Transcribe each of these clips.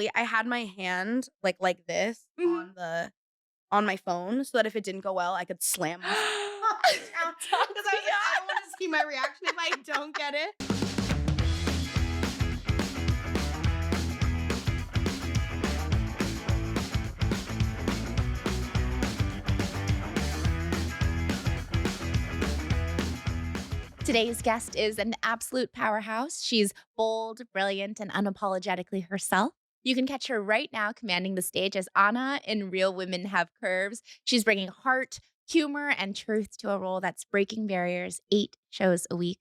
I had my hand like this Mhm. on my phone so that if it didn't go well, I could slam my phone down. 'Cause I was like, I don't wanna see my reaction if I don't get it. Today's guest is an absolute powerhouse. She's bold, brilliant, and unapologetically herself. You can catch her right now commanding the stage as Anna in Real Women Have Curves. She's bringing heart, humor, and truth to a role that's breaking barriers 8 shows a week.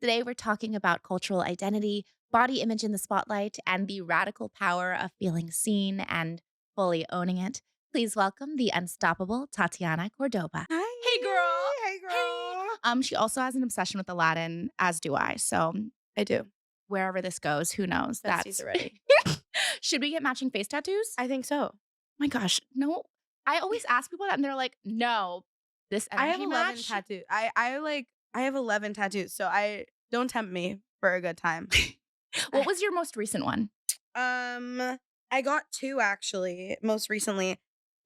Today, we're talking about cultural identity, body image in the spotlight, and the radical power of feeling seen and fully owning it. Please welcome the unstoppable Tatianna Córdoba. Hi. Hey, girl. Hey, girl. She also has an obsession with Aladdin, as do I. So I do. wherever this goes, who knows? Besties already. Should we get matching face tattoos? I think so. My gosh, no. I always ask people that, and they're like, "No, this I have energy 11 match." tattoos. I have 11 tattoos, so I don't tempt me for a good time. What was your most recent one? I got 2 actually, most recently.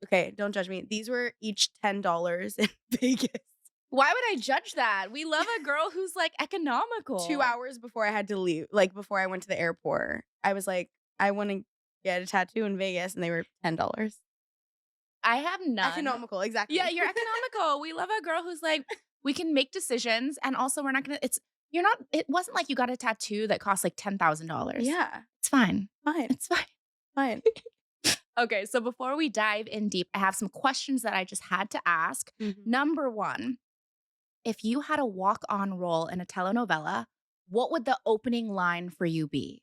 Okay, don't judge me. These were each $10 in Vegas. Why would I judge that? We love a girl who's like economical. 2 hours before I had to leave, like before I went to the airport. I was like, I want to get a tattoo in Vegas, and they were $10. I have none. Economical, exactly. Yeah, you're economical. We love a girl who's like, we can make decisions, and also we're not gonna. You're not. It wasn't like you got a tattoo that cost like $10,000. Yeah, It's fine. fine, It's fine. fine. Okay, so before we dive in deep, I have some questions that I just had to ask. Mhm. Number one, if you had a walk-on role in a telenovela, what would the opening line for you be?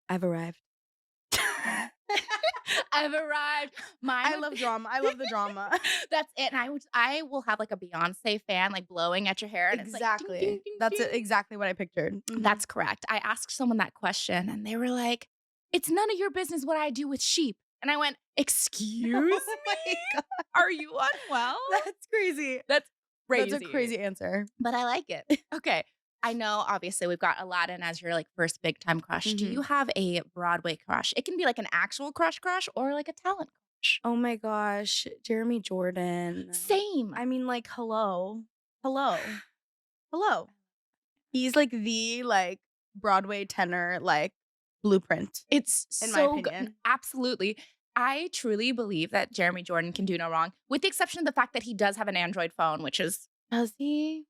I've arrived. I've arrived. Mine I would love be- drama. I love the drama. That's it. And I will have like a Beyonce fan like blowing at your hair. And It's like, Exactly. ding, ding, ding, That's ding. exactly what I pictured. Mhm. That's correct. I asked someone that question and they were like, it's none of your business what I do with sheep. And I went, excuse Oh my me? God. Are you unwell? That's crazy. That's crazy. That's a crazy answer. But I like it. Okay. I know, obviously, we've got Aladdin as your like first big time crush. Do Mhm. you have a Broadway crush? It can be like an actual crush or like a talent crush. Oh my gosh, Jeremy Jordan. Same. I mean, like, hello. He's like the Broadway tenor blueprint. It's in my so good. opinion. Absolutely. I truly believe that Jeremy Jordan can do no wrong, with the exception of the fact that he does have an Android phone, which is, Does he?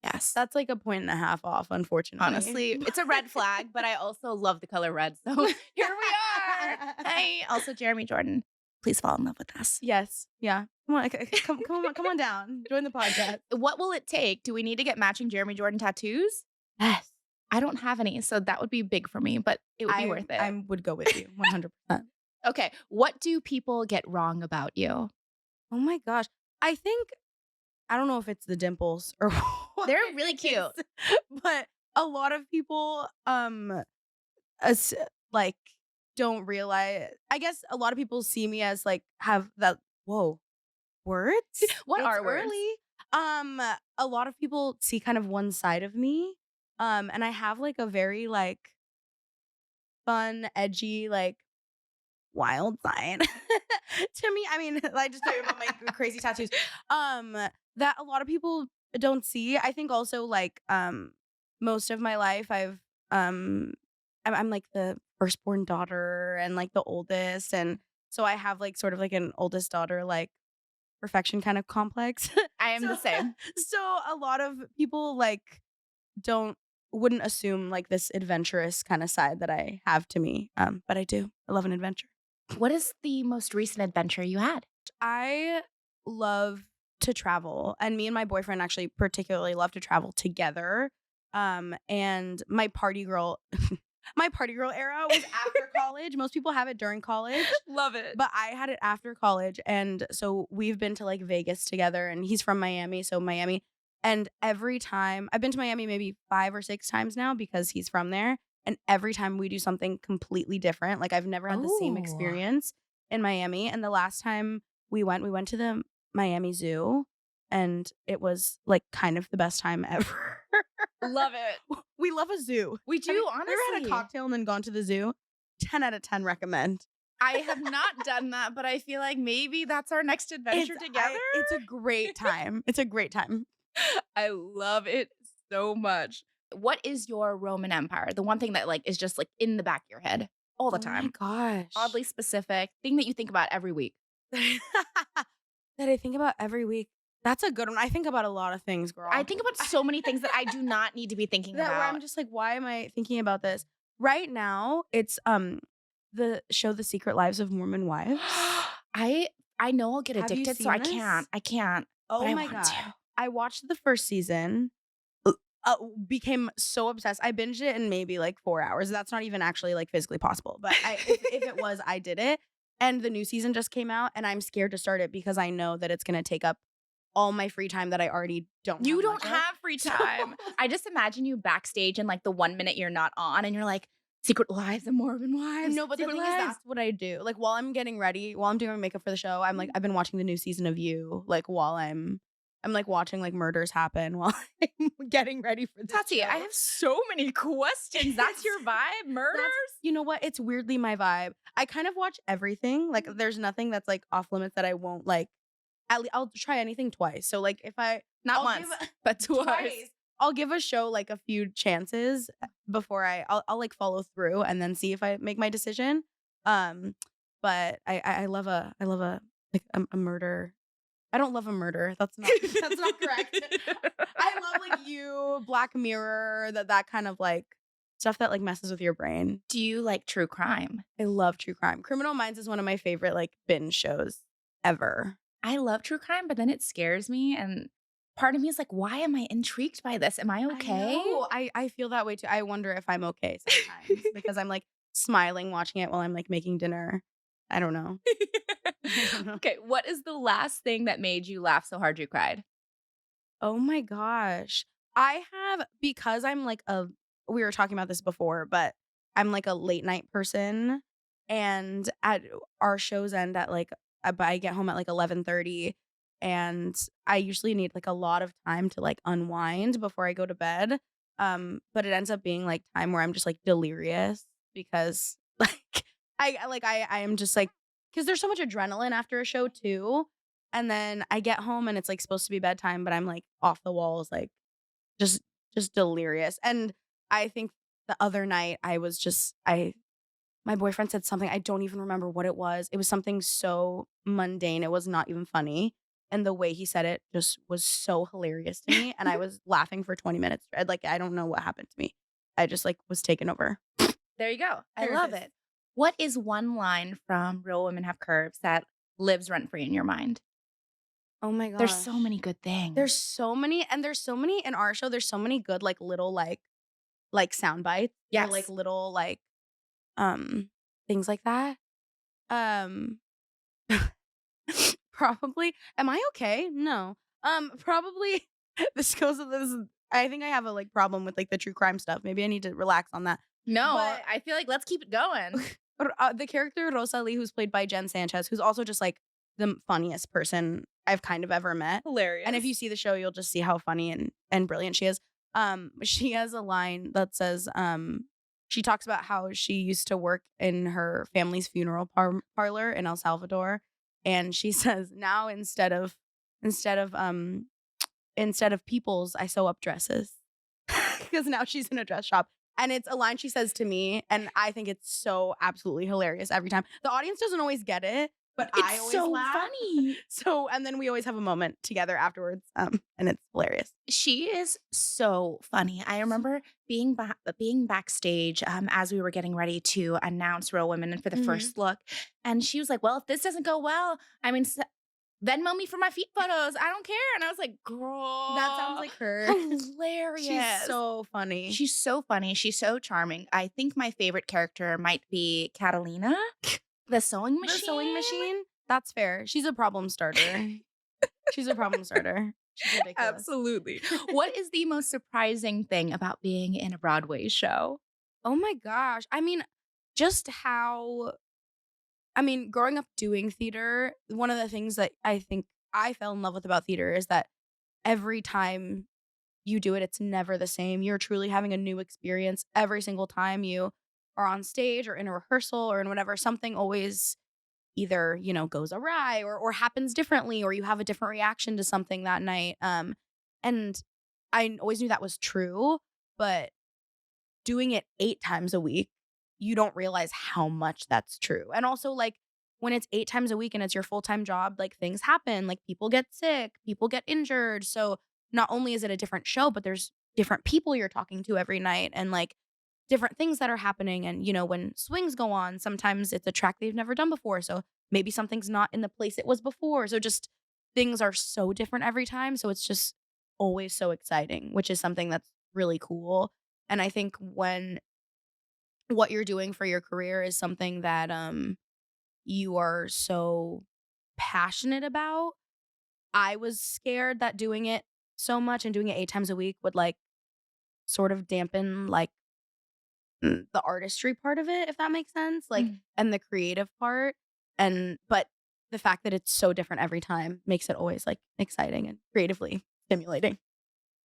yes, That's like a point and a half off, unfortunately. honestly, it's a red flag, but I also love the color red. So here we are. Hey, also Jeremy Jordan, please fall in love with us. Yes. Yeah. Come on, come on down. Join the podcast. What will it take? Do we need to get matching Jeremy Jordan tattoos? Yes. I don't have any, so that would be big for me, but it would be worth it. I would go with you 100%. Okay, what do people get wrong about you? Oh my gosh. I think, I don't know if it's the dimples or what They're really it cute. is, but a lot of people like don't realize. I guess a lot of people see me as like have that whoa words. What It's are words? early. A lot of people see kind of one side of me. And I have like a very like fun, edgy, like wild side to me. I mean, I just tell you about my crazy tattoos. That a lot of people don't see. I think also like most of my life I'm like the firstborn daughter and like the oldest, and so I have like sort of like an oldest daughter like perfection kind of complex. I am the same. So a lot of people like wouldn't assume like this adventurous kind of side that I have to me. But I do. I love an adventure. What is the most recent adventure you had? I love to travel, and me and my boyfriend actually particularly love to travel together. And my party girl era was after college. Most people have it during college, Love it. but I had it after college. And so we've been to like Vegas together, and he's from Miami, so Miami. And every time I've been to Miami maybe 5 or 6 times now because he's from there. And every time we do something completely different, like I've never had the same Ooh. experience in Miami. And the last time we went to the Miami Zoo, and it was like kind of the best time ever. Love it. We love a zoo. We do, Have you honestly. ever had a cocktail and then gone to the zoo? 10 out of 10 recommend. I have not done that, but I feel like maybe that's our next adventure together. It's a great time. It's a great time. I love it so much. What is your Roman Empire? The one thing that like is just like in the back of your head all the Oh my time. gosh. Oddly specific, thing that you think about every week. That I think about every week. That's a good one. I think about a lot of things, girl. I think about so many things that I do not need to be thinking That where about. I'm just like, why am I thinking about this? Right now, it's the show The Secret Lives of Mormon Wives. I know I'll get Have you addicted, so seen I this? can't. I can't. Oh but I my want god. to. I watched the first season. Became so obsessed. I binged it in maybe like 4 hours. That's not even actually like physically possible. But if it was, I did it. And the new season just came out, and I'm scared to start it because I know that it's gonna take up all my free time that I already don't. You have don't much of. have free time. I just imagine you backstage in like the 1 minute you're not on and you're like, Secret Lives of Mormon Wives. No, but the Secret thing is, Lives. that's what I do. Like while I'm getting ready, while I'm doing my makeup for the show, I'm like, I've been watching the new season of You. Like while I'm like watching like murders happen while I'm getting ready for this Tati, show. I have so many questions. That's your vibe? Murders? You know what? It's weirdly my vibe. I kind of watch everything. Like there's nothing that's like off limits that I won't like. I'll try anything twice. So like if I Not I'll once, give- but twice. twice, I'll give a show like a few chances before I'll like follow through and then see if I make my decision. But I love a like a murder. I don't love a murder. That's not correct. I love like You, Black Mirror, that kind of like stuff that like messes with your brain. Do you like true crime? I love true crime. Criminal Minds is one of my favorite like binge shows ever. I love true crime, but then it scares me. And part of me is like, why am I intrigued by this? Am I okay? I feel that way too. I wonder if I'm okay sometimes because I'm like smiling watching it while I'm like making dinner. I don't know. I don't know. Okay, what is the last thing that made you laugh so hard you cried? Oh my gosh. I have, because I'm like we were talking about this before, but I'm like a late night person, and at our shows end at like I get home at like 11:30, and I usually need like a lot of time to like unwind before I go to bed. But it ends up being like time where I'm just like delirious because like I am just like, because there's so much adrenaline after a show too. And then I get home and it's like supposed to be bedtime, but I'm like off the walls, like just delirious. And I think the other night I was just my boyfriend said something, I don't even remember what it was. It was something so mundane. It was not even funny. And the way he said it just was so hilarious to me. And I was laughing for 20 minutes. Like, I don't know what happened to me. I just like was taken over. There you go. I There it love is. it. What is one line from Real Women Have Curves that lives rent free in your mind? Oh my gosh. There's so many good things. There's so many, and there's so many in our show. There's so many good, like little like sound bites. Or, Yes. like little like things like that. Um Probably. Am I okay? No. Probably this goes with this. I think I have a like problem with like the true crime stuff. Maybe I need to relax on that. No, But- I feel like let's keep it going. The character Rosalie, who's played by Jen Sanchez, who's also just like the funniest person I've kind of ever met. Hilarious. And if you see the show, you'll just see how funny and brilliant she is. She has a line that says, she talks about how she used to work in her family's funeral parlor in El Salvador, and she says now instead of people's, I sew up dresses because now she's in a dress shop. And it's a line she says to me, and I think it's so absolutely hilarious every time. The audience doesn't always get it, but I it's always so laugh. funny. So, and then we always have a moment together afterwards, and it's hilarious. She is so funny. I remember being backstage as we were getting ready to announce Real Women for the Mhm. first look, and she was like, "Well, if this doesn't go well, I mean, Venmo me for my feet photos. I don't care." And I was like, "Girl, That sounds like her. hilarious." She's so funny. She's so funny. She's so charming. I think my favorite character might be Catalina, the sewing machine. The sewing machine. That's fair. She's a problem starter. She's a problem starter. She's ridiculous. Absolutely. What is the most surprising thing about being in a Broadway show? Oh my gosh. I mean, just how, growing up doing theater, one of the things that I think I fell in love with about theater is that every time you do it, it's never the same. You're truly having a new experience every single time you are on stage or in a rehearsal or in whatever, something always either, goes awry or happens differently, or you have a different reaction to something that night. And I always knew that was true, but doing it 8 times a week, you don't realize how much that's true. And also, like, when it's 8 times a week and it's your full-time job, like, things happen, like, people get sick, people get injured, so not only is it a different show, but there's different people you're talking to every night and, like, different things that are happening, and, when swings go on, sometimes it's a track they've never done before, so maybe something's not in the place it was before, so just things are so different every time, so it's just always so exciting, which is something that's really cool. And I think when what you're doing for your career is something that, you are so passionate about, I was scared that doing it so much and doing it 8 times a week would, like, sort of dampen, like, the artistry part of it, if that makes sense, like, Mm. and the creative part, but the fact that it's so different every time makes it always, like, exciting and creatively stimulating.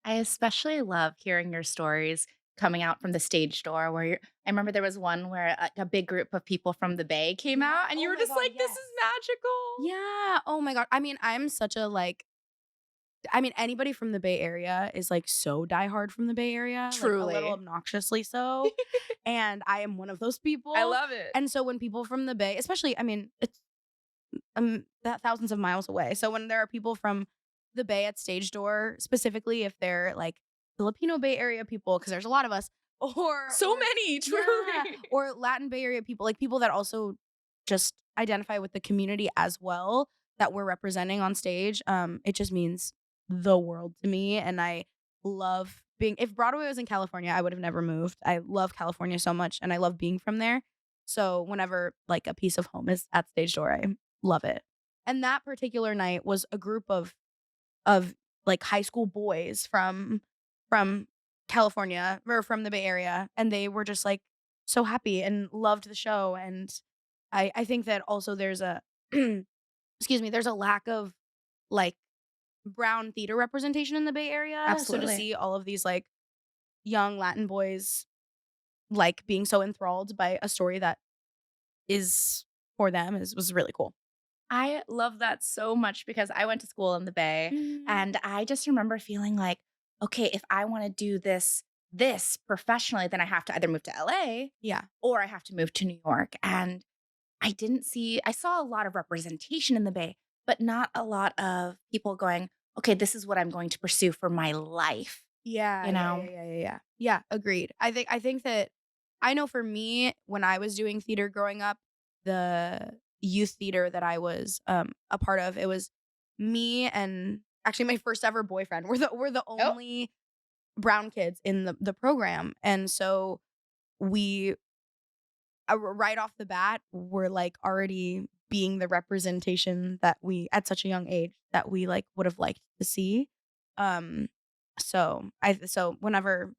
I especially love hearing your stories coming out from the stage door where I remember there was one where a big group of people from the Bay came Yeah, out and you oh were my just god, like, "This yes. is magical." Yeah, oh my god, I mean, I'm such a, like anybody from the Bay Area is, like, so diehard from the Bay Area, like, a little Truly. obnoxiously so, and I am one of those I people, love it. and so when people from the Bay especially, I mean, it's, that thousands of miles away, so when there are people from the Bay at Stage Door, specifically if they're, like, Filipino Bay Area people, because there's a lot of us, So or many, yeah, truly. or Latin Bay Area people, like, people that also just identify with the community as well that we're representing on stage, it just means the world to me, and I love being if Broadway was in California, I would have never moved. I love California so much, and I love being from there. So whenever, like, a piece of home is at Stage Door, I love it. And that particular night was a group of, like, high school boys from California or from the Bay Area, and they were just, like, so happy and loved the show, and I think that also there's a excuse me, there's a lack of, like, brown theater representation in the Bay Area, so to Absolutely. see all of these, like, young Latin boys, like, being so enthralled by a story that is for them is was really cool. I love that so much because I went to school in the Bay, Mhm. and I just remember feeling like, "Okay, if I wanna do this professionally, then I have to either move to LA Yeah. or I have to move to New York," and I saw a lot of representation in the Bay, but not a lot of people going, "Okay, this is what I'm going to pursue for my life," Yeah, you yeah, yeah, know? yeah, yeah, yeah. Yeah, agreed. I think that I know for me, when I was doing theater growing up, the youth theater that I was, a part of, it was me and actually my first ever boyfriend. We're the Oh, only brown kids in the program, and so we right off the bat, we're, like, already being the representation that we at such a young age that we, like, would have liked to see. Um, so whenever,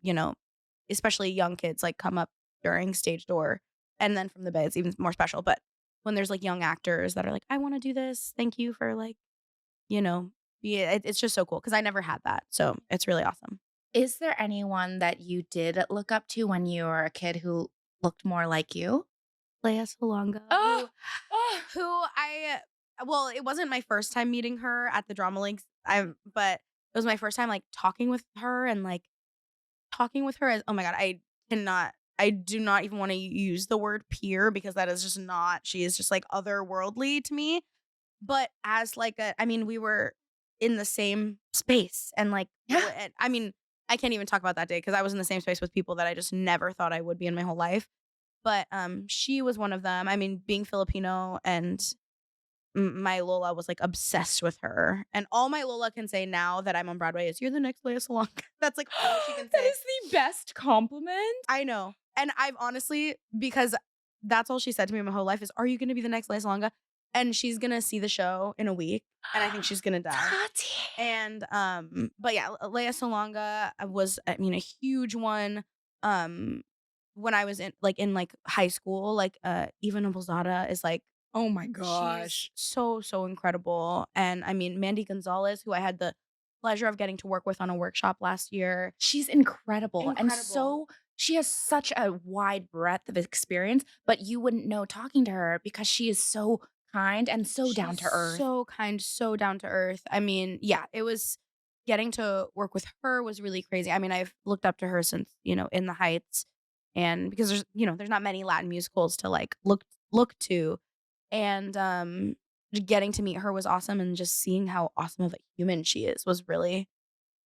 especially young kids, like, come up during Stage Door, and then from the Bay, it's even more special, but when there's, like, young actors that are like, "I wanna do this. Thank you for, like," you know, yeah, it's just so cool because I never had that, so it's really awesome. is there anyone that you did look up to when you were a kid who looked more like you? Lea Salonga, Oh, who oh, who I well, it wasn't my first time meeting her at the Drama Links, but it was my first time, like, talking with her and, like, talking with her as oh my god, I do not even wanna use the word peer because that is just not she is just, like, otherworldly to me, but as, like, I mean, we were in the same space and, like, yeah. I mean, I can't even talk about that day because I was in the same space with people that I just never thought I would be in my whole life, but, she was one of them. I mean, being Filipino and my Lola was, like, obsessed with her, and all my Lola can say now that I'm on Broadway is, "You're the next Lea Salonga." That's, like, all she can That say. is the best compliment. I know, and I've honestly because that's all she said to me my whole life is, "Are you gonna be the next Lea Salonga?" And she's gonna see the show in a week, and I think she's gonna die. Tati. And, but yeah, Lea Salonga was, I mean, a huge one, um, when I was in high school, like, Eva Noblezada is, like Oh my she's gosh. so, so incredible, and, I mean, Mandy Gonzalez, who I had the pleasure of getting to work with on a workshop last year, She's incredible and incredible. so she has such a wide breadth of experience, but you wouldn't know talking to her because she is so kind and so down She's to earth. so kind, so down to earth. I mean, yeah, it was getting to work with her was really crazy. I mean, I've looked up to her since, In the Heights, and because there's not many Latin musicals to like look to, and getting to meet her was awesome, and just seeing how awesome of a human she is was really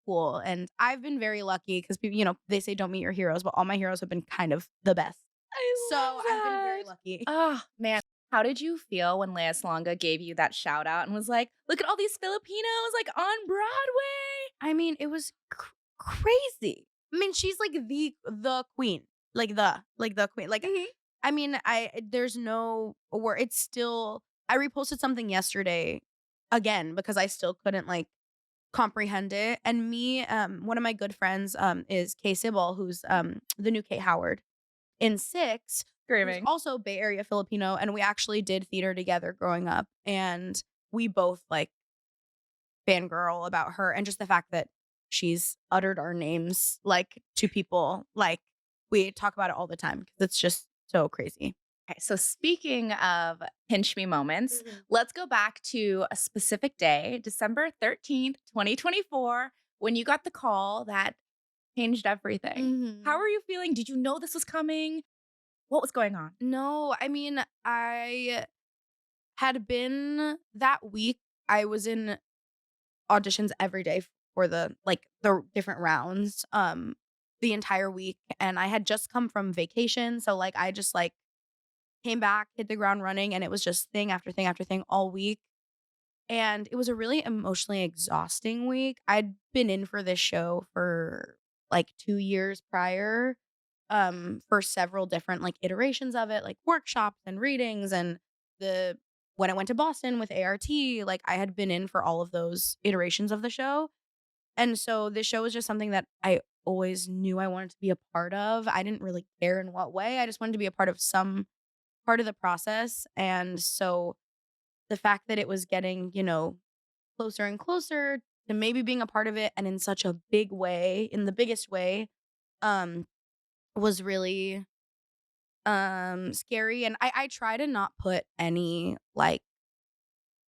cool. And I've been very lucky because people, they say don't meet your heroes, but all my heroes have been kind of the best. I So love I've been that. very lucky. Oh, man. How did you feel when Lea Salonga gave you that shout out and was like, "Look at all these Filipinos, like, on Broadway?" I mean, it was crazy. I mean, she's like the queen, like the queen. Like, Mhm. I mean, there's no word. It's still. I reposted something yesterday again because I still couldn't like comprehend it. And me, one of my good friends, is Kay Sybil, who's the new Kate Howard in Six, who's Screaming. also Bay Area Filipino, and we actually did theater together growing up, and we both like fangirl about her and just the fact that she's uttered our names, like, to people, like, we talk about it all the time because it's just so crazy. Okay, so speaking of pinch me moments, Mhm. let's go back to a specific day, December 13th, 2024, when you got the call that changed everything. How Mhm. are you feeling? Did you know this was coming? What was going on? No, I mean, I had been that week, I was in auditions every day for the different rounds, the entire week, and I had just come from vacation, so, like, I just, like, came back, hit the ground running, and it was just thing after thing after thing all week. And it was a really emotionally exhausting week. I'd been in for this show for like 2 years prior, for several different like iterations of it, like workshops and readings and the when I went to Boston with ART, like I had been in for all of those iterations of the show. And so this show was just something that I always knew I wanted to be a part of. I didn't really care in what way. I just wanted to be a part of some part of the process. And so the fact that it was getting, closer and closer to maybe being a part of it and in such a big way, in the biggest way, um, was really, scary, and I try to not put any, like,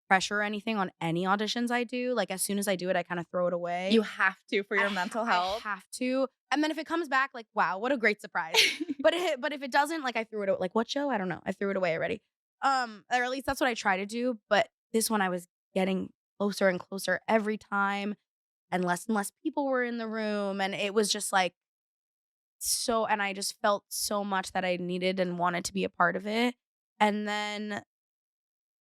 pressure or anything on any auditions I do, like, as soon as I do it, I kinda throw it You away. have to for your mental I health. have to, and then if it comes back, like, wow, what a great surprise. But if it doesn't, like, I threw it like, what show? I don't know. I threw it away already. Or at least that's what I try to do, but this one I was getting closer and closer every time, and less people were in the room, and it was just, like, and I just felt so much that I needed and wanted to be a part of it, and then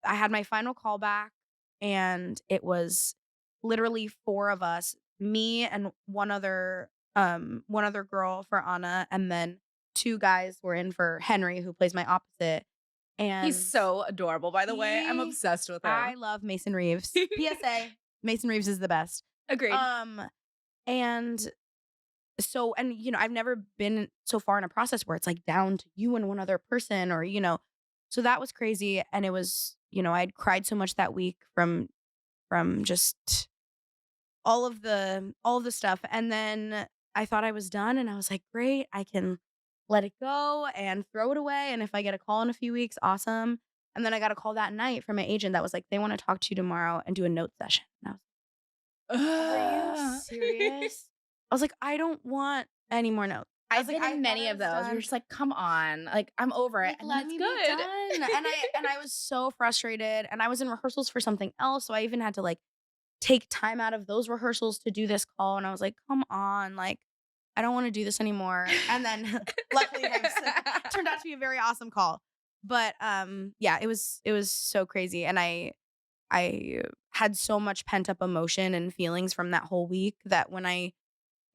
I had my final call back, and it was literally 4 of us, me and one other girl for Anna, and then 2 guys were in for Henry, who plays my opposite, He's and so adorable, by the way. I'm he obsessed with I him. love Mason Reeves. PSA, Mason Reeves is the best. Agreed. Um, and I've never been so far in a process where it's, like, down to you and one other person so that was crazy, and it was I'd cried so much that week from just all of the stuff, and then I thought I was done, and I was like, "Great, I can let it go and throw it away, and if I get a call in a few weeks, awesome." And then I got a call that night from my agent that was like, "They wanna talk to you tomorrow and do a note session." And I was like, "Are you Ugh. serious?" I was like, "I don't want any more notes." I was I've like, been "I in thought many I of was those. We're done." just like, "Come on, like, I'm over it," Like, and then "Let it's me be good. done." And I was so frustrated, and I was in rehearsals for something else, so I even had to, like, take time out of those rehearsals to do this call, and I was like, "Come on, like, I don't wanna do this anymore." And then luckily, it was turned out to be a very awesome call. But, yeah, it was so crazy, and I had so much pent-up emotion and feelings from that whole week that when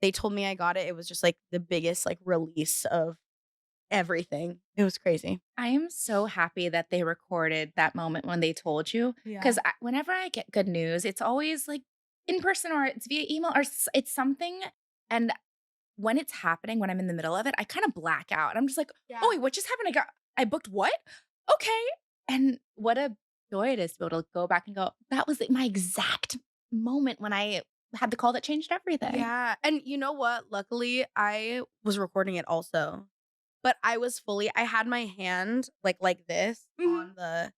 they told me I got it, it was just, like, the biggest, like, release of everything. It was crazy. I am so happy that they recorded that moment when they told you, Yeah. 'cause whenever I get good news, it's always, like, in person or it's via email or it's something, and when it's happening, when I'm in the middle of it, I kinda black out. I'm just like, "Oh, Yeah. wait, what just happened? I booked what? Okay." And what a joy it is to be able to go back and go, "That was my exact moment when I had the call that changed everything. Yeah, and you know what? Luckily, I was recording it also, but I had my hand, like this Mhm.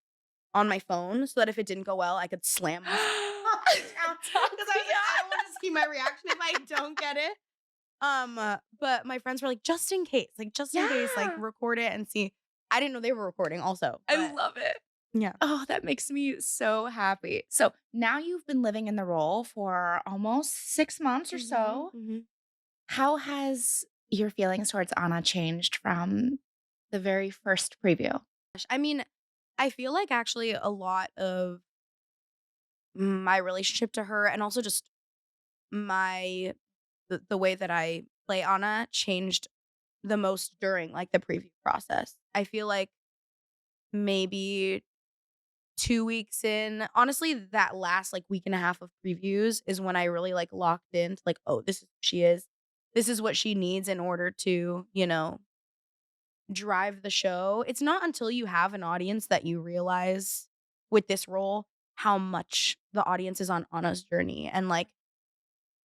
on my phone so that if it didn't go well, I could slam my phone down because I was like, "I don't Tatiana. wanna see my reaction if I don't get it." But my friends were like, just in case, like, Yeah, record it and see." I didn't know they were recording also, I but love it. yeah. Oh, that makes me so happy. So, now you've been living in the role for almost 6 months or Mhm, so. mhm. How has your feelings towards Anna changed from the very first preview? I mean, I feel like actually a lot of my relationship to her and also just my the way that I play Anna changed the most during, like, the preview process. I feel like maybe 2 weeks in honestly, that last, like, week and a half of previews is when I really, like, locked into, like, "Oh, this is who she is. This is what she needs in order to, drive the show." It's not until you have an audience that you realize with this role how much the audience is on Anna's journey, and, like,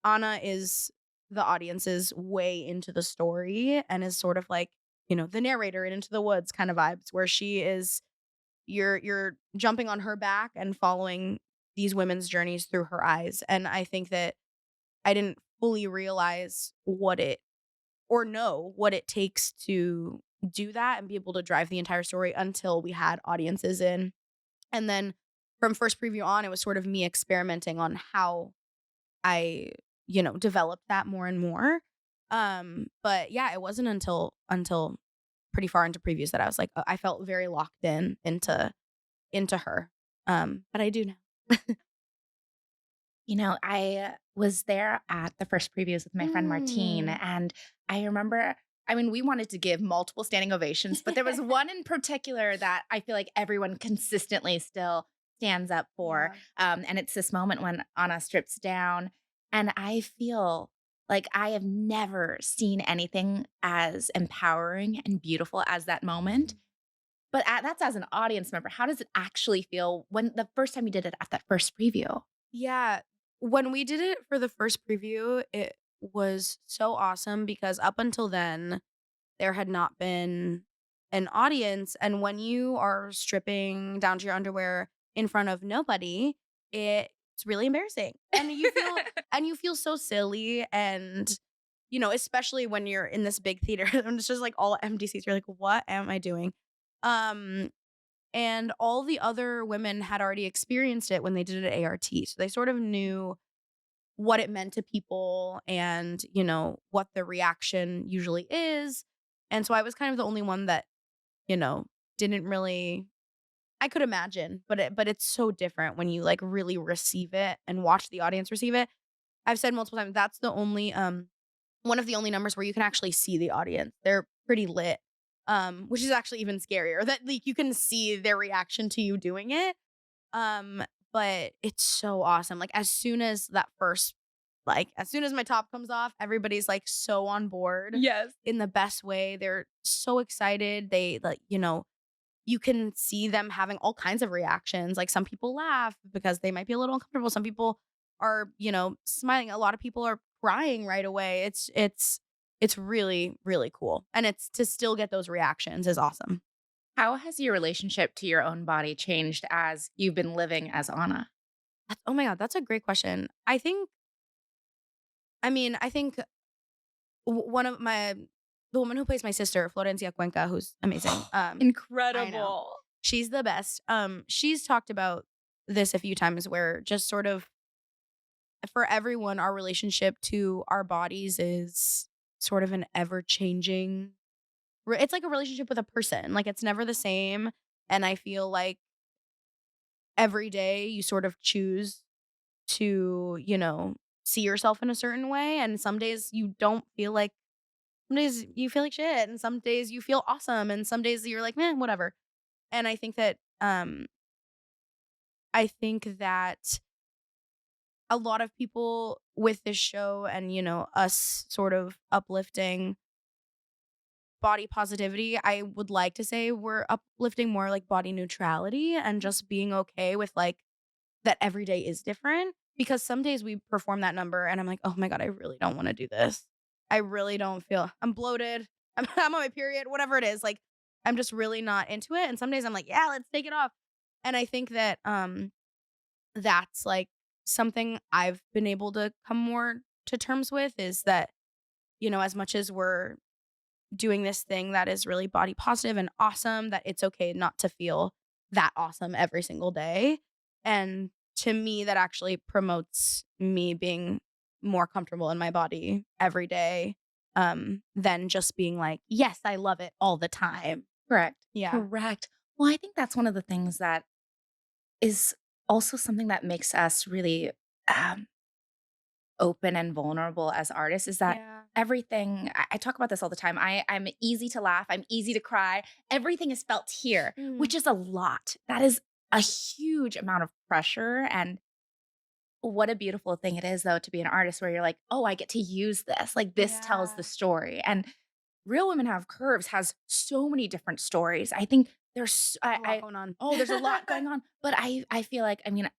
Anna is the audience's way into the story and is sort of like, the narrator in Into the Woods kind of vibes where she is you're jumping on her back and following these women's journeys through her eyes. And I think that I didn't fully realize what it or know what it takes to do that and be able to drive the entire story until we had audiences in. And then from first preview on, it was sort of me experimenting on how I, developed that more and more. But yeah, it wasn't until pretty far into previews that I was like, I felt very locked in into her. But I do now. I was there at the first previews with my friend Martine, Mm. and I remember, I mean, we wanted to give multiple standing ovations, but there was one in particular that I feel like everyone consistently still stands up for. Yeah. And it's this moment when Anna strips down, and I feel like I have never seen anything as empowering and beautiful as that moment. But that's as an audience member. How does it actually feel when the first time you did it at that first preview? Yeah. When we did it for the first preview, it was so awesome because up until then, there had not been an audience. And when you are stripping down to your underwear in front of nobody, it's really embarrassing. And you feel so silly and especially when you're in this big theater and it's just like all empty seats. You're like, what am I doing? Um and all the other women had already experienced it when they did it at ART. So they sort of knew what it meant to people and, what the reaction usually is. And so I was kind of the only one that, you know, didn't really I could imagine, but it's so different when you like really receive it and watch the audience receive it. I've said multiple times that's the only one of the only numbers where you can actually see the audience. They're pretty lit. Which is actually even scarier that like you can see their reaction to you doing it. Um, but it's so awesome. Like as soon as my top comes off, everybody's like so on board Yes. in the best way. They're so excited. They like, you can see them having all kinds of reactions. Like some people laugh because they might be a little uncomfortable. Some people are, smiling. A lot of people are crying right away. It's really, really cool. And it's to still get those reactions is awesome. How has your relationship to your own body changed as you've been living as Anna? Oh my god, that's a great question. I think one of my the woman who plays my sister, Florencia Cuenca, who's amazing. I know. Incredible. She's the best. She's talked about this a few times where just sort of for everyone, our relationship to our bodies is sort of an ever changing. It's like a relationship with a person. Like it's never the same. And I feel like every day you sort of choose to, see yourself in a certain way. And some days you don't feel like, some days you feel like shit. And some days you feel awesome. And some days you're like, man, whatever. And I think that a lot of people with this show and, us sort of uplifting body positivity, I would like to say we're uplifting more like body neutrality and just being okay with like that every day is different. because some days we perform that number and I'm like, "Oh my god, I really don't wanna do this. I really don't feel I'm bloated, I'm on my period," whatever it is, like, I'm just really not into it, and some days I'm like, "Yeah, let's take it off." And I think that, that's, like, something I've been able to come more to terms with is that, as much as we're doing this thing that is really body positive and awesome, that it's okay not to feel that awesome every single day. And to me, that actually promotes me being more comfortable in my body every day, than just being like, yes, I love it all the time. Correct. Yeah. Correct. Well, I think that's one of the things that is also something that makes us really, um, open and vulnerable as artists is that Yeah. everything I talk about this all the time. I'm easy to laugh, I'm easy to cry. Everything is felt here, Mm. which is a lot. That is a huge amount of pressure. And what a beautiful thing it is though to be an artist where you're like, "Oh, I get to use this. Like this tells the Yeah. story." And Real Women Have Curves has so many different stories. I think there's A lot going on. there's a lot going on, but I feel like, I mean,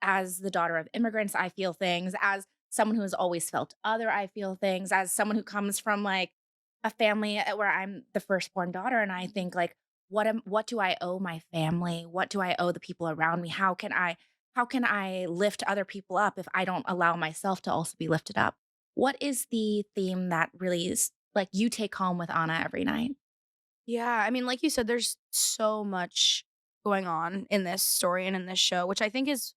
as the daughter of immigrants, I feel things. As someone who has always felt other, I feel things. As someone who comes from like a family where I'm the firstborn daughter, and I think like, what do I owe my family? What do I owe the people around me? How can I lift other people up if I don't allow myself to also be lifted up? What is the theme that really is like you take home with Anna every night? Yeah, I mean, like you said, there's so much going on in this story and in this show, which I think is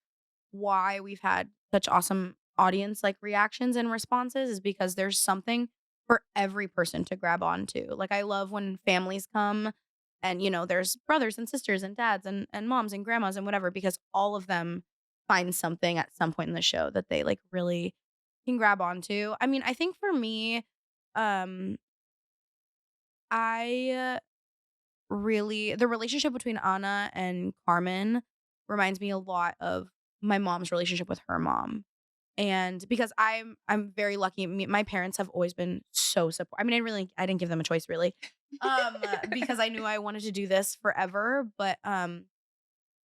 why we've had such awesome audience like reactions and responses is because there's something for every person to grab onto. Like I love when families come and there's brothers and sisters and dads and moms and grandmas and whatever because all of them find something at some point in the show that they like really can grab onto. I mean, I think for me um I really the relationship between Anna and Carmen reminds me a lot of my mom's relationship with her mom. And because I'm very lucky, my parents have always been so support I mean, I didn't give them a choice really, because I knew I wanted to do this forever, but,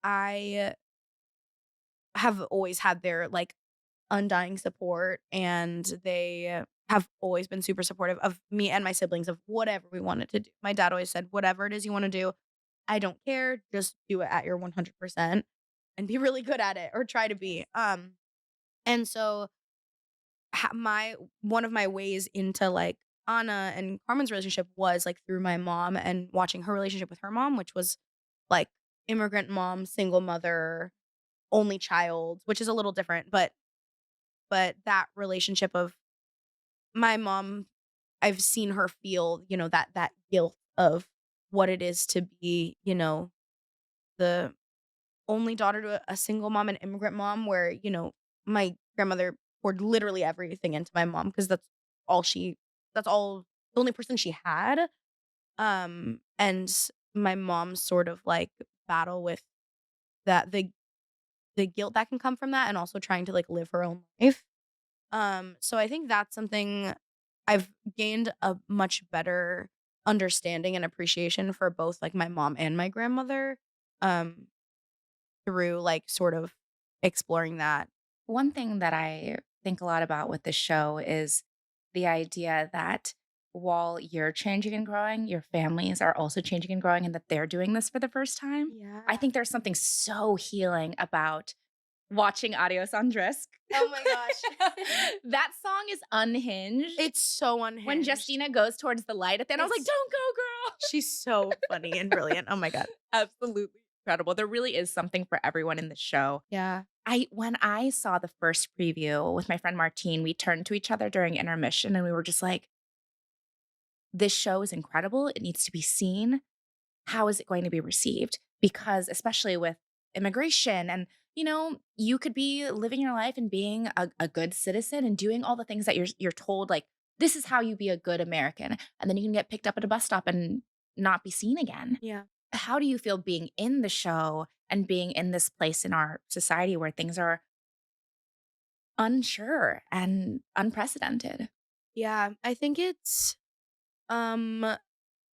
I have always had their, like, undying support, and they have always been super supportive of me and my siblings of whatever we wanted to do. My dad always said, "Whatever it is you wanna do, I don't care, just do it at your 100% and be really good at it or try to be." And so my one of my ways into like Anna and Carmen's relationship was like through my mom and watching her relationship with her mom, which was like immigrant mom, single mother, only child, which is a little different, but that relationship of my mom, I've seen her feel, that guilt of what it is to be, the only daughter to a single mom and immigrant mom where, my grandmother poured literally everything into my mom because all that's all the only person she had. And my mom's sort of like battle with that the guilt that can come from that and also trying to like live her own life. So I think that's something I've gained a much better understanding and appreciation for both like my mom and my grandmother. Um through, like, sort of exploring that. One thing that I think a lot about with the show is the idea that while you're changing and growing, your families are also changing and growing and that they're doing this for the first time. I Yeah. think there's something so healing about watching Adios Andres. Oh my gosh. That song is unhinged. It's so When unhinged. Justina goes towards the light at the end, I was like, It's "Don't go, girl." she's so funny and brilliant. Oh my god. Absolutely incredible. There really is something for everyone in the show. Yeah. I When I saw the first preview with my friend Martine, we turned to each other during intermission and we were just like, "This show is incredible. It needs to be seen. How is it going to be received?" Because especially with immigration and you could be living your life and being a good citizen and doing all the things that you're told like this is how you be a good American. And then you can get picked up at a bus stop and not be seen again. Yeah. How do you feel being in the show and being in this place in our society where things are unsure and unprecedented? Yeah. I think um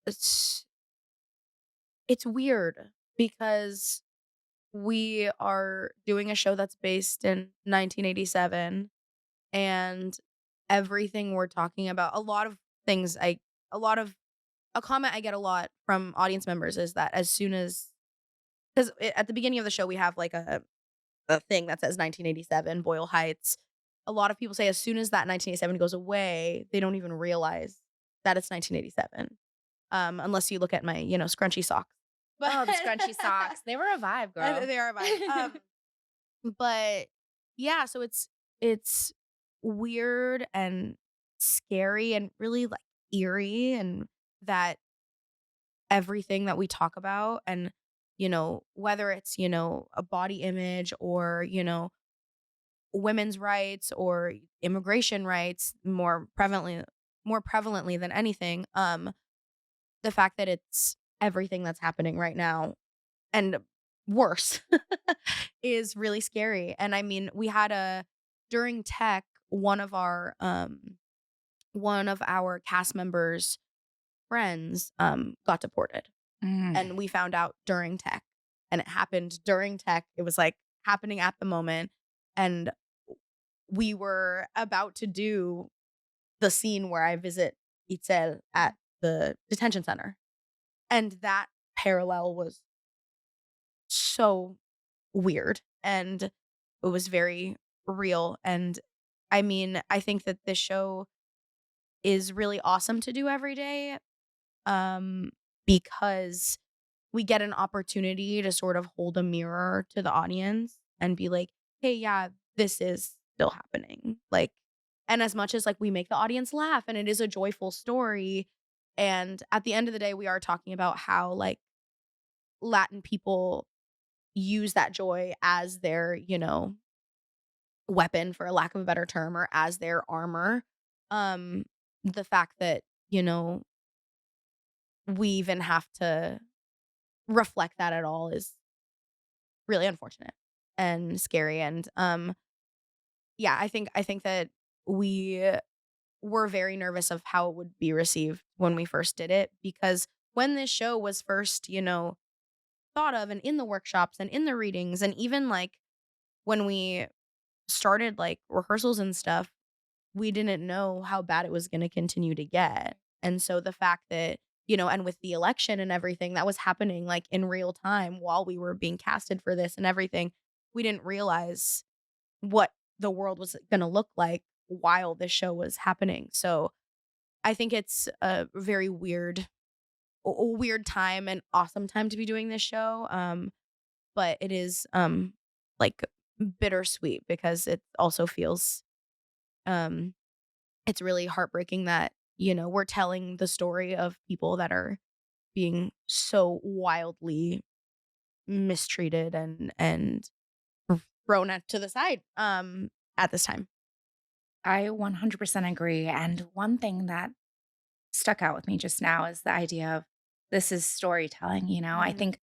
it's it's weird because we are doing a show that's based in 1987, and everything we're talking about, things I a lot of a comment I get a lot from audience members is that as soon as 'cause at the beginning of the show, we have, like, a thing that says 1987, Boyle Heights. A lot of people say as soon as that 1987 goes away, they don't even realize that it's 1987, unless you look at my, scrunchy socks. But Oh, the scrunchy socks. They were a vibe, girl. they are a vibe. But yeah, so it's weird and scary and really, like, eerie, and that everything that we talk about, and, whether it's, a body image, or, women's rights, or immigration rights, more prevalently than anything, the fact that it's everything that's happening right now, and worse, is really scary. And I mean, we had a during tech, one of our cast members' friends, got deported, Mm. and we found out during tech, and it happened during tech. It was, like, happening at the moment, and we were about to do the scene where I visit Itzel at the detention center, and that parallel was so weird, and it was very real. And I mean, I think that this show is really awesome to do every day, um, because we get an opportunity to sort of hold a mirror to the audience and be like, "Hey, yeah, this is still happening." Like, and as much as, like, we make the audience laugh and it is a joyful story, and at the end of the day, we are talking about how, like, Latin people use that joy as their, weapon, for a lack of a better term, or as their armor. Um, the fact that, we even have to reflect that at all is really unfortunate and scary. And yeah, I think that we were very nervous of how it would be received when we first did it, because when this show was first, thought of, and in the workshops and in the readings, and even, like, when we started, like, rehearsals and stuff, we didn't know how bad it was gonna continue to get. And so the fact that, and with the election and everything that was happening, like, in real time while we were being casted for this and everything, we didn't realize what the world was gonna look like while this show was happening. So I think it's a very weird time and awesome time to be doing this show. But it is, like, bittersweet, because it also feels, um it's really heartbreaking that, we're telling the story of people that are being so wildly mistreated and thrown at to the side, at this time. I 100% agree. And one thing that stuck out with me just now is the idea of this is storytelling. I Mhm. think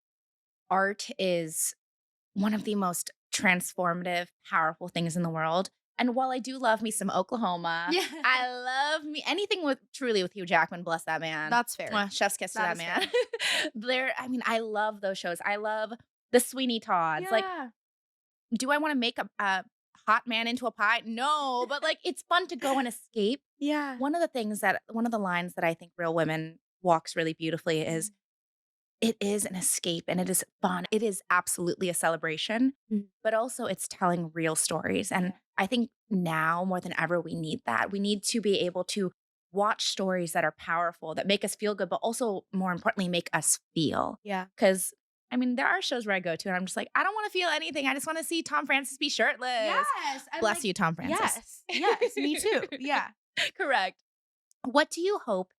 art is one of the most transformative, powerful things in the world. And while I do love me some Oklahoma, Yeah. I love me anything with truly with Hugh Jackman, bless that man. That's fair. Mwah, chef's kiss to That that is man. fair. I love those shows. I love the Sweeney Todds. Like, Yeah. do I want to make a hot man into a pie? No, but like it's fun to go and escape. Yeah. One of the lines that I think Real Women walks really beautifully is Mhm. it is an escape and it is fun. It is absolutely a celebration, Mhm. but also it's telling real stories. And Yeah. I think now more than ever, we need that. We need to be able to watch stories that are powerful, that make us feel good, but also more importantly, make us feel. Yeah. Because there are shows where I go to and I'm just like, I don't want to feel anything. I just want to see Tom Francis be shirtless. Yes, I'm Bless like, you, Tom Francis. yes, yes, me too. Yeah. Correct. What do you hope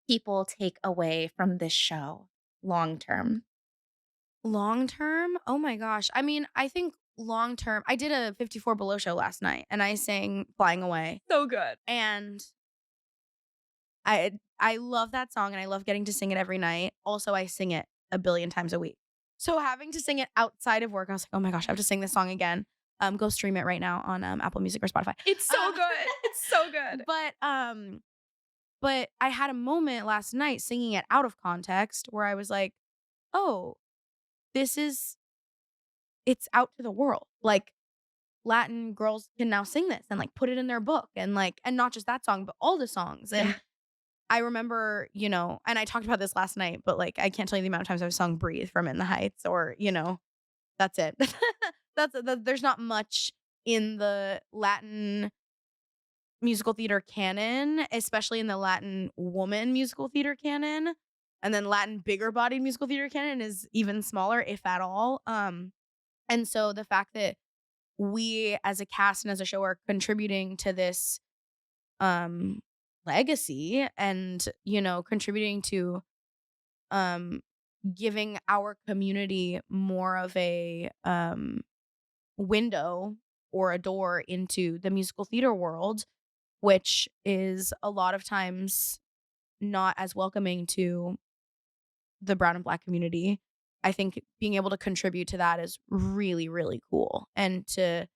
people take away from this show long term? Long term? Oh my gosh. I mean, I think long term, I did a 54 Below show last night, and I sang Flying Away, So good. and I love that song, and I love getting to sing it every night. Also, I sing it a billion times a week. So having to sing it outside of work, I was like, "Oh my gosh, I have to sing this song again." Go stream it right now on, Apple Music or Spotify. It's so Uh, good. It's so good. but I had a moment last night singing it out of context where I was like, "Oh, this is it's out to the world. Like, Latin girls can now sing this and, like, put it in their book and, like and not just that song, but all the songs, Yeah. and I remember, and I talked about this last night, but, like, I can't tell you the amount of times I've sung "Breathe" from In the Heights or, that's it. There's not much in the Latin musical theater canon, especially in the Latin woman musical theater canon, and then Latin bigger bodied musical theater canon is even smaller, if at all, and so the fact that we as a cast and as a show are contributing to this, um, legacy and, contributing to, um, giving our community more of a, window or a door into the musical theater world, which is a lot of times not as welcoming to the brown and black community. I think being able to contribute to that is really, really cool. And to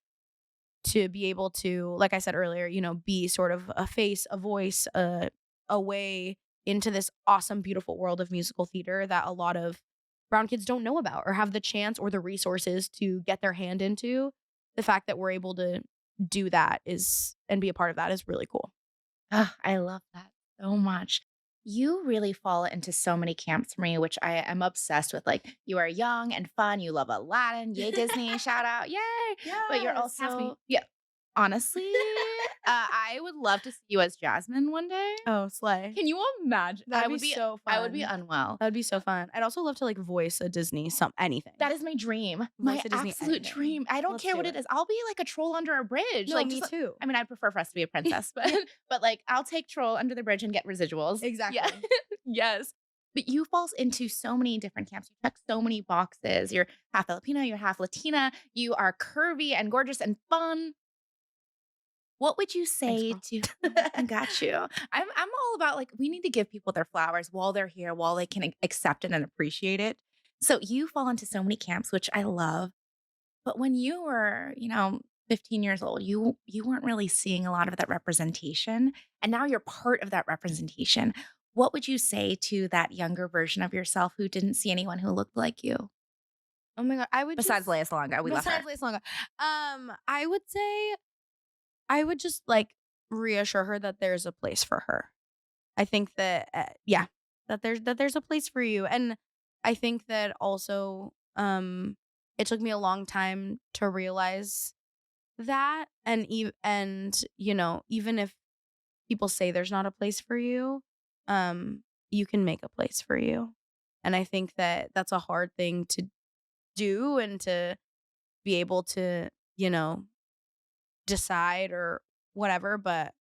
be able to, like I said earlier, be sort of a face, a voice, a way into this awesome, beautiful world of musical theater that a lot of brown kids don't know about or have the chance or the resources to get their hand into. The fact that we're able to do that is and be a part of that is really cool. Ah, I love that so much. You really fall into so many camps for me, which I am obsessed with. Like, you are young and fun. You love Aladdin. Yay, Disney. Shout out. Yay. But you're Yes, half me. also, yeah, honestly, I would love to see you as Jasmine one day. Oh, slay. Can you imagine? That'd be so I would be fun. unwell. That'd be so fun. I'd also love to, like, voice a Disney anything. That is my dream. Voice My a Disney absolute anything. dream. I don't Let's care do what it it. is. I'll be like a troll under a bridge. No, Like, me just, too. I mean, I prefer for us to be a princess, but like, I'll take troll under the bridge and get residuals. Exactly. Yeah. Yes. But you fall into so many different camps. You check so many boxes. You're half Filipino, you're half Latina. You are curvy and gorgeous and fun. What would you Thanks, say girl. to I got you. I'm all about, like, we need to give people their flowers while they're here, while they can accept it and appreciate it. So you fall into so many camps, which I love. But when you were, 15 years old, you weren't really seeing a lot of that representation, and now you're part of that representation. What would you say to that younger version of yourself who didn't see anyone who looked like you? Oh my god, I would Besides just Lea Salonga, we love her. besides Lea Salonga, I would say I would just, like, reassure her that there's a place for her. I think that, yeah, that there's a place for you, and I think that also, it took me a long time to realize that, even if people say there's not a place for you, you can make a place for you, and I think that that's a hard thing to do and to be able to, you know, decide or whatever, but,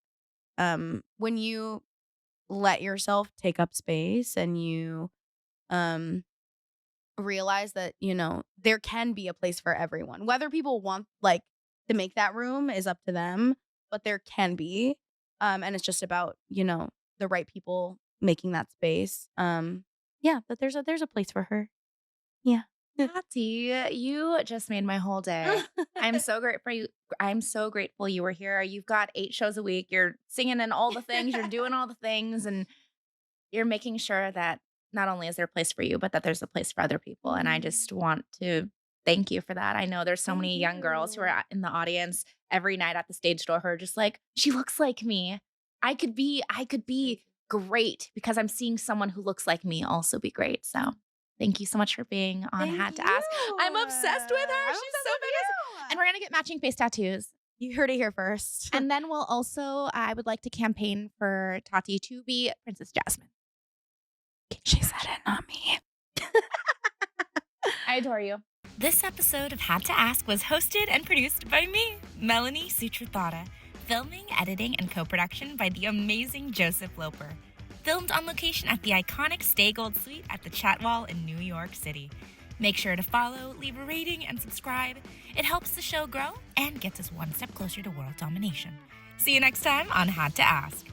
when you let yourself take up space and you, um, realize that, there can be a place for everyone. Whether people want, like, to make that room is up to them, but there can be, and it's just about, the right people making that space. Yeah, that there's a place for her. Yeah. Tati, you just made my whole day. I'm so grateful you. I'm so grateful you were here. You've got 8 shows a week. You're singing in all the things. You're doing all the things, and you're making sure that not only is there a place for you, but that there's a place for other people. And I just want to thank you for that. I know there's so Thank many young girls who you. are in the audience every night at the stage door who are just like, she looks like me. I could be great because I'm seeing someone who looks like me also be great. So thank you so much for being on Thank Had to Ask. I'm obsessed with her. I'm She's obsessed so with fantastic. And you. we're gonna get matching face tattoos. You heard it here first. And then we'll also, I would like to campaign for Tati to be Princess Jasmine. She said it, not me. I adore you. This episode of Had to Ask was hosted and produced by me, Melanie Sutrathara. Filming, editing, and co-production by the amazing Joseph Loper. Filmed on location at the iconic Stay Gold Suite at the Chatwall in New York City. Make sure to follow, leave a rating, and subscribe. It helps the show grow and gets us one step closer to world domination. See you next time on Had to Ask.